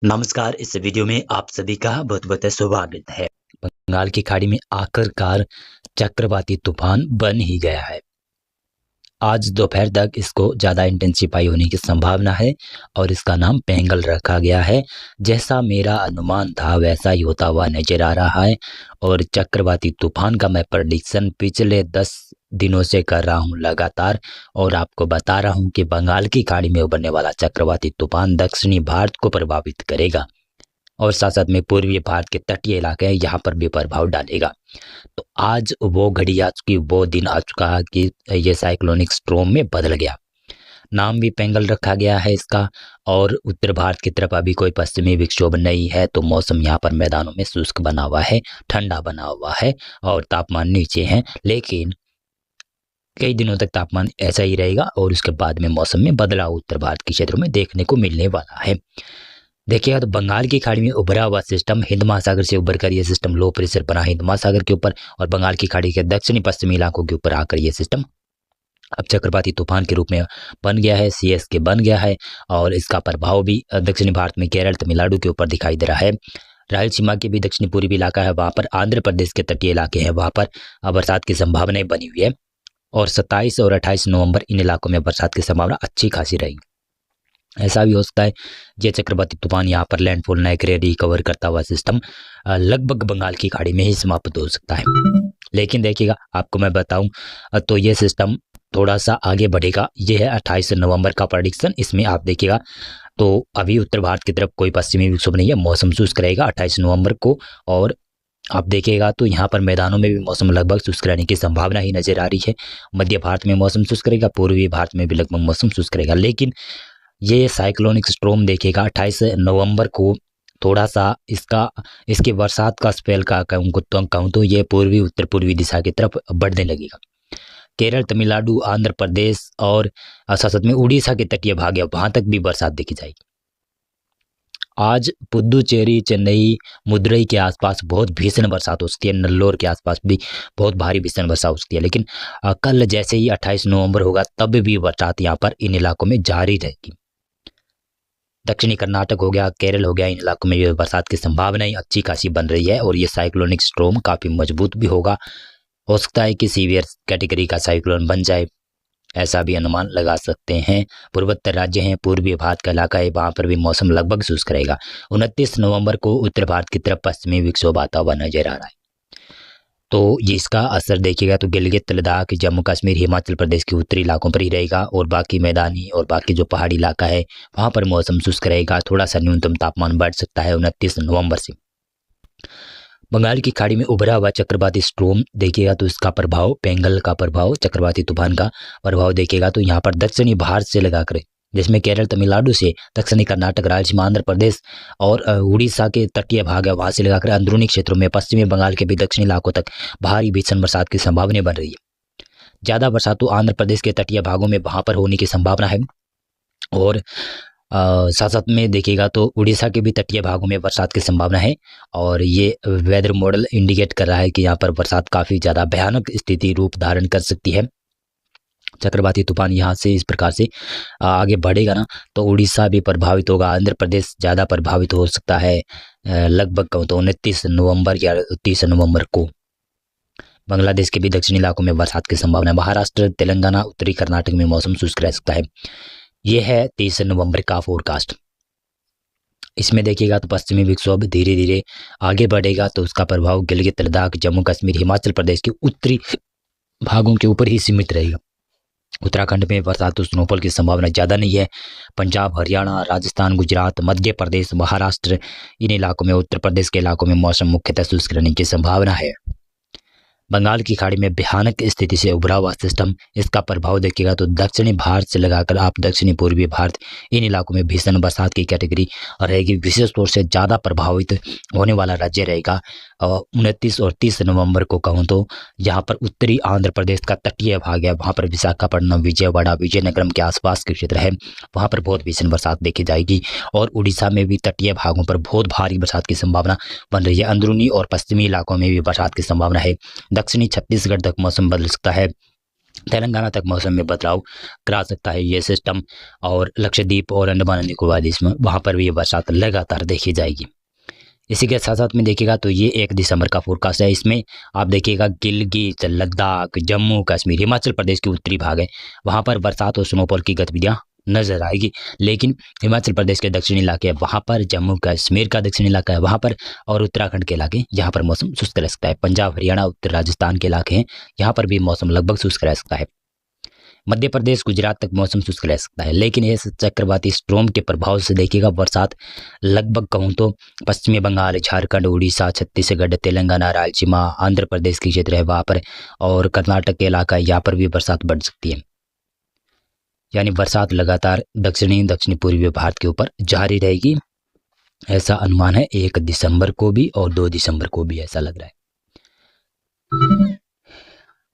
नमस्कार। इस वीडियो में आप सभी का बहुत बहुत स्वागत है। बंगाल की खाड़ी में आखिरकार चक्रवाती तूफान बन ही गया है। आज दोपहर तक इसको ज़्यादा इंटेंसिफाई होने की संभावना है और इसका नाम पेंगल रखा गया है। जैसा मेरा अनुमान था वैसा ही होता हुआ नजर आ रहा है और चक्रवाती तूफान का मैं प्रेडिक्शन पिछले 10 दिनों से कर रहा हूं लगातार और आपको बता रहा हूं कि बंगाल की खाड़ी में उभरने वाला चक्रवाती तूफान दक्षिणी भारत को प्रभावित करेगा और साथ साथ में पूर्वी भारत के तटीय इलाके हैं यहाँ पर भी प्रभाव डालेगा। तो आज वो घड़ी आ चुकी, वो दिन आ चुका है कि ये साइक्लोनिक स्ट्रोम में बदल गया। नाम भी पेंगल रखा गया है इसका और उत्तर भारत की तरफ अभी कोई पश्चिमी विक्षोभ नहीं है, तो मौसम यहाँ पर मैदानों में शुष्क बना हुआ है, ठंडा बना हुआ है और तापमान नीचे है। लेकिन कई दिनों तक तापमान ऐसा ही रहेगा और उसके बाद में मौसम में बदलाव उत्तर भारत के क्षेत्रों में देखने को मिलने वाला है। देखिएगा तो बंगाल की खाड़ी में उभरा हुआ सिस्टम हिंद महासागर से उभर कर ये सिस्टम लो प्रेशर बना हिंद महासागर के ऊपर और बंगाल की खाड़ी के दक्षिणी पश्चिमी इलाकों के ऊपर आकर ये सिस्टम अब चक्रवाती तूफान के रूप में बन गया है, CSK बन गया है और इसका प्रभाव भी दक्षिणी भारत में केरल तमिलनाडु के ऊपर दिखाई दे रहा है। रायलसीमा के भी दक्षिणी पूर्वी इलाका है, वहाँ पर आंध्र प्रदेश के तटीय इलाके हैं, वहाँ पर बरसात की संभावनाएं बनी हुई है और 27 और 28 नवंबर इन इलाकों में बरसात की संभावना अच्छी खासी रहेगी। ऐसा भी हो सकता है ये चक्रवाती तूफान यहाँ पर लैंडफॉल न करे, रिकवर करता हुआ सिस्टम लगभग बंगाल की खाड़ी में ही समाप्त हो सकता है। लेकिन देखिएगा आपको मैं बताऊं तो ये सिस्टम थोड़ा सा आगे बढ़ेगा। ये है 28 नवंबर का प्रेडिक्शन। इसमें आप देखिएगा तो अभी उत्तर भारत की तरफ कोई पश्चिमी विक्षोभ नहीं है, मौसम शुष्क रहेगा 28 नवंबर को और आप देखिएगा तो यहाँ पर मैदानों में भी मौसम लगभग शुष्क रहने की संभावना ही नजर आ रही है। मध्य भारत में मौसम शुष्क रहेगा, पूर्वी भारत में भी लगभग मौसम शुष्क रहेगा। लेकिन ये साइक्लोनिक स्ट्रोम देखिएगा 28 नवंबर को थोड़ा सा इसके बरसात का स्पेल का कहूँ तो ये पूर्वी उत्तर पूर्वी दिशा की तरफ बढ़ने लगेगा। केरल तमिलनाडु आंध्र प्रदेश और साथ साथ में उड़ीसा के तटीय भाग है, वहां तक भी बरसात देखी जाएगी। आज पुदुचेरी चेन्नई मदुरई के आसपास बहुत भीषण बरसात हो सकती है, नेल्लोर के आसपास भी बहुत भारी भीषण वर्षा हो सकती है। लेकिन कल जैसे ही 28 नवंबर होगा तब भी बरसात यहाँ पर इन इलाकों में जारी रहेगी। दक्षिणी कर्नाटक हो गया, केरल हो गया, इन इलाकों में बरसात की संभावनाएं अच्छी खासी बन रही है और ये साइक्लोनिक स्ट्रोम काफ़ी मजबूत भी होगा। हो सकता है कि सीवियर कैटेगरी का साइक्लोन बन जाए, ऐसा भी अनुमान लगा सकते हैं। पूर्वोत्तर राज्य हैं, पूर्वी भारत का इलाका है, वहाँ पर भी मौसम लगभग शुष्क रहेगा। 29 नवंबर को उत्तर भारत की तरफ पश्चिमी विक्षोभ आता हुआ नजर आ रहा है, तो ये इसका असर देखिएगा तो गिलगित लद्दाख जम्मू कश्मीर हिमाचल प्रदेश के उत्तरी इलाकों पर ही रहेगा और बाकी मैदानी और बाकी जो पहाड़ी इलाका है वहाँ पर मौसम शुष्क रहेगा। थोड़ा सा न्यूनतम तापमान बढ़ सकता है 29 नवंबर से। बंगाल की खाड़ी में उभरा हुआ चक्रवाती स्ट्रोम देखिएगा तो इसका प्रभाव, पेंगल का प्रभाव, चक्रवाती तूफान का प्रभाव देखिएगा तो यहाँ पर दक्षिणी भारत से लगाकर जिसमें केरल तमिलनाडु से दक्षिणी कर्नाटक रायलसीमा आंध्र प्रदेश और उड़ीसा के तटीय भाग है वहां से लगाकर अंदरूनी क्षेत्रों में पश्चिमी बंगाल के भी दक्षिणी इलाकों तक भारी भीषण बरसात की संभावना बन रही है। ज्यादा बरसात तो आंध्र प्रदेश के तटीय भागों में वहां पर होने की संभावना है और साथ साथ में देखिएगा तो उड़ीसा के भी तटीय भागों में बरसात की संभावना है और ये वेदर मॉडल इंडिकेट कर रहा है कि यहाँ पर बरसात काफ़ी ज़्यादा भयानक स्थिति रूप धारण कर सकती है। चक्रवाती तूफान यहाँ से इस प्रकार से आगे बढ़ेगा ना तो उड़ीसा भी प्रभावित होगा, आंध्र प्रदेश ज़्यादा प्रभावित हो सकता है। लगभग कहूँ तो 29 नवंबर या 30 नवंबर को बांग्लादेश के भी दक्षिणी इलाकों में बरसात की संभावना है। महाराष्ट्र तेलंगाना उत्तरी कर्नाटक में मौसम शुष्क रह सकता है। यह है 30 नवंबर का फोरकास्ट। इसमें देखिएगा तो पश्चिमी विक्षोभ धीरे धीरे आगे बढ़ेगा तो उसका प्रभाव गिलगित लद्दाख जम्मू कश्मीर हिमाचल प्रदेश के उत्तरी भागों के ऊपर ही सीमित रहेगा। उत्तराखंड में बरसात और स्नोफॉल की संभावना ज़्यादा नहीं है। पंजाब हरियाणा राजस्थान गुजरात मध्य प्रदेश महाराष्ट्र इन इलाकों में, उत्तर प्रदेश के इलाकों में मौसम मुख्यतः शुष्क रहने की संभावना है। बंगाल की खाड़ी में भयानक स्थिति से उभरा हुआ सिस्टम, इसका प्रभाव देखिएगा तो दक्षिणी भारत से लगाकर आप दक्षिणी पूर्वी भारत इन इलाकों में भीषण बरसात की कैटेगरी रहेगी। विशेष तौर से ज़्यादा प्रभावित होने वाला राज्य रहेगा 29 और 30 नवंबर को कहूँ तो यहाँ पर उत्तरी आंध्र प्रदेश का तटीय भाग है, वहाँ पर विशाखापट्टनम विजयवाड़ा विजयनगरम के आसपास के क्षेत्र है, वहाँ पर बहुत भीषण बरसात देखी जाएगी और उड़ीसा में भी तटीय भागों पर बहुत भारी बरसात की संभावना बन रही है। अंदरूनी और पश्चिमी इलाकों में भी बरसात की संभावना है। दक्षिणी छत्तीसगढ़ तक मौसम बदल सकता है। तेलंगाना तक मौसम में बदलाव करा सकता है ये सिस्टम, और लक्षद्वीप और अंडमान निकोबार द्वीप में वहाँ पर भी ये बरसात लगातार देखी जाएगी। इसी के साथ साथ में देखिएगा तो ये 1 दिसंबर का फोरकास्ट है। इसमें आप देखिएगा गिलगित, लद्दाख, जम्मू कश्मीर, हिमाचल प्रदेश के उत्तरी भाग है, वहाँ पर बरसात और स्नोफॉल की गतिविधियाँ नजर आएगी। लेकिन हिमाचल प्रदेश के दक्षिणी इलाके वहाँ पर, जम्मू कश्मीर का दक्षिणी इलाका है वहाँ पर, और उत्तराखंड के इलाके यहाँ पर मौसम शुष्क रह सकता है। पंजाब, हरियाणा, उत्तर राजस्थान के इलाके हैं, यहाँ पर भी मौसम लगभग शुष्क रह सकता है। मध्य प्रदेश, गुजरात तक मौसम शुष्क रह सकता है। लेकिन इस चक्रवाती स्ट्रोम के प्रभाव से देखिएगा बरसात लगभग कहूँ तो पश्चिमी बंगाल, झारखंड, उड़ीसा, छत्तीसगढ़, तेलंगाना, रायलसीमा, आंध्र प्रदेश के क्षेत्र है वहाँ पर, और कर्नाटक के इलाका यहाँ पर भी बरसात बढ़ सकती है। यानी बरसात लगातार दक्षिणी पूर्वी भारत के ऊपर जारी रहेगी, ऐसा अनुमान है 1 दिसंबर को भी और 2 दिसंबर को भी, ऐसा लग रहा है।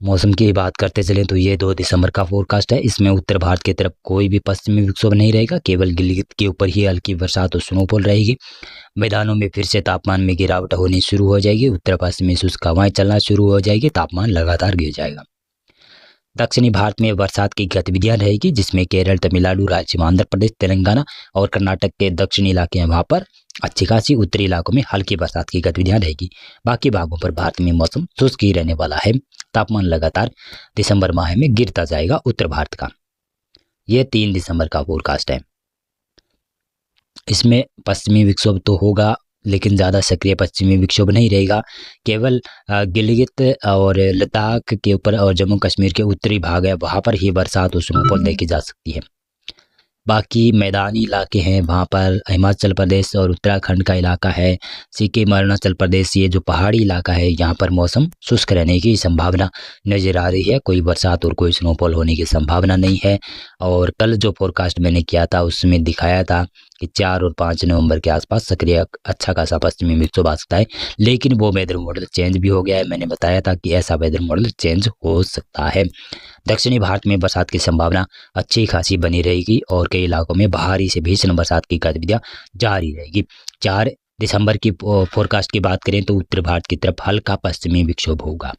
मौसम की बात करते चलें तो ये 2 दिसंबर का फोरकास्ट है। इसमें उत्तर भारत की तरफ कोई भी पश्चिमी विक्षोभ नहीं रहेगा, केवल गिलगित के ऊपर ही हल्की बरसात और स्नोफॉल रहेगी। मैदानों में फिर से तापमान में गिरावट होनी शुरू हो जाएगी, उत्तर पश्चिमी शुष्क हवाएं चलना शुरू हो जाएगी, तापमान लगातार गिर जाएगा। दक्षिणी भारत में बरसात की गतिविधियां रहेगी, जिसमें केरल, तमिलनाडु, राजस्थान, आंध्र प्रदेश, तेलंगाना और कर्नाटक के दक्षिणी इलाके हैं वहाँ पर अच्छी खासी, उत्तरी इलाकों में हल्की बरसात की गतिविधियां रहेगी। बाकी भागों पर भारत में मौसम शुष्क ही रहने वाला है। तापमान लगातार दिसंबर माह में गिरता जाएगा उत्तर भारत का। ये 3 दिसंबर का फोरकास्ट है। इसमें पश्चिमी विक्षोभ तो होगा, लेकिन ज़्यादा सक्रिय पश्चिमी विक्षोभ नहीं रहेगा। केवल गिलगित और लद्दाख के ऊपर और जम्मू कश्मीर के उत्तरी भाग है वहाँ पर ही बरसात और स्नोफॉल देखी जा सकती है। बाकी मैदानी इलाके हैं वहाँ पर, हिमाचल प्रदेश और उत्तराखंड का इलाका है, सिक्किम, अरुणाचल प्रदेश, ये जो पहाड़ी इलाका है यहाँ पर मौसम शुष्क रहने की संभावना नज़र आ रही है। कोई बरसात और कोई स्नोफॉल होने की संभावना नहीं है। और कल जो फोरकास्ट मैंने किया था उसमें दिखाया था कि 4 और 5 नवंबर के आसपास सक्रिय अच्छा खासा पश्चिमी विक्षोभ आ सकता है, लेकिन वो वेदर मॉडल चेंज भी हो गया है। मैंने बताया था कि ऐसा वेदर मॉडल चेंज हो सकता है। दक्षिणी भारत में बरसात की संभावना अच्छी खासी बनी रहेगी और कई इलाकों में भारी से भीषण बरसात की गतिविधियां जारी रहेगी। 4 दिसंबर की फोरकास्ट की बात करें तो उत्तर भारत की तरफ हल्का पश्चिमी विक्षोभ होगा।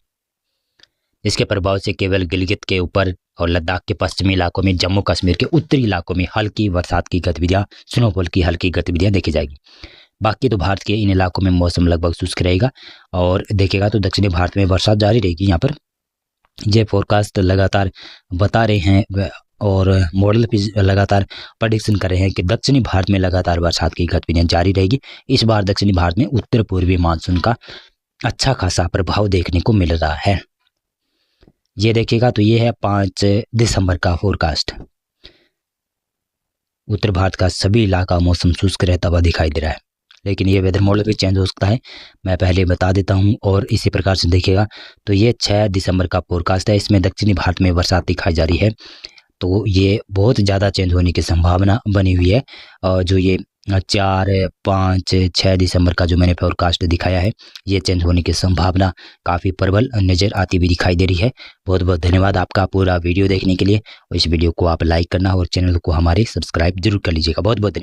इसके प्रभाव से केवल गिलगित के ऊपर और लद्दाख के पश्चिमी इलाकों में, जम्मू कश्मीर के उत्तरी इलाकों में हल्की बरसात की गतिविधियां, स्नोफॉल की हल्की गतिविधियां देखी जाएगी। बाकी तो भारत के इन इलाकों में मौसम लगभग शुष्क रहेगा। और देखेगा तो दक्षिणी भारत में बरसात जारी रहेगी। यहाँ पर ये फोरकास्ट लगातार बता रहे हैं और मॉडल भी लगातार प्रेडिक्शन कर रहे हैं कि दक्षिणी भारत में लगातार बरसात की गतिविधियां जारी रहेगी। इस बार दक्षिणी भारत में उत्तर पूर्वी मानसून का अच्छा खासा प्रभाव देखने को मिल रहा है। ये देखिएगा तो ये है 5 दिसंबर का फोरकास्ट। उत्तर भारत का सभी इलाका मौसम शुष्क रहता हुआ दिखाई दे रहा है, लेकिन ये वेदर मॉडल भी चेंज हो सकता है, मैं पहले बता देता हूं। और इसी प्रकार से देखिएगा तो ये 6 दिसंबर का फोरकास्ट है। इसमें दक्षिणी भारत में बरसात दिखाई जा रही है, तो ये बहुत ज़्यादा चेंज होने की संभावना बनी हुई है। और जो ये 4, 5, 6 दिसंबर का जो मैंने फोरकास्ट दिखाया है, ये चेंज होने की संभावना काफ़ी प्रबल नज़र आती हुई दिखाई दे रही है। बहुत बहुत धन्यवाद आपका पूरा वीडियो देखने के लिए। और इस वीडियो को आप लाइक करना और चैनल को हमारे सब्सक्राइब जरूर कर लीजिएगा। बहुत बहुत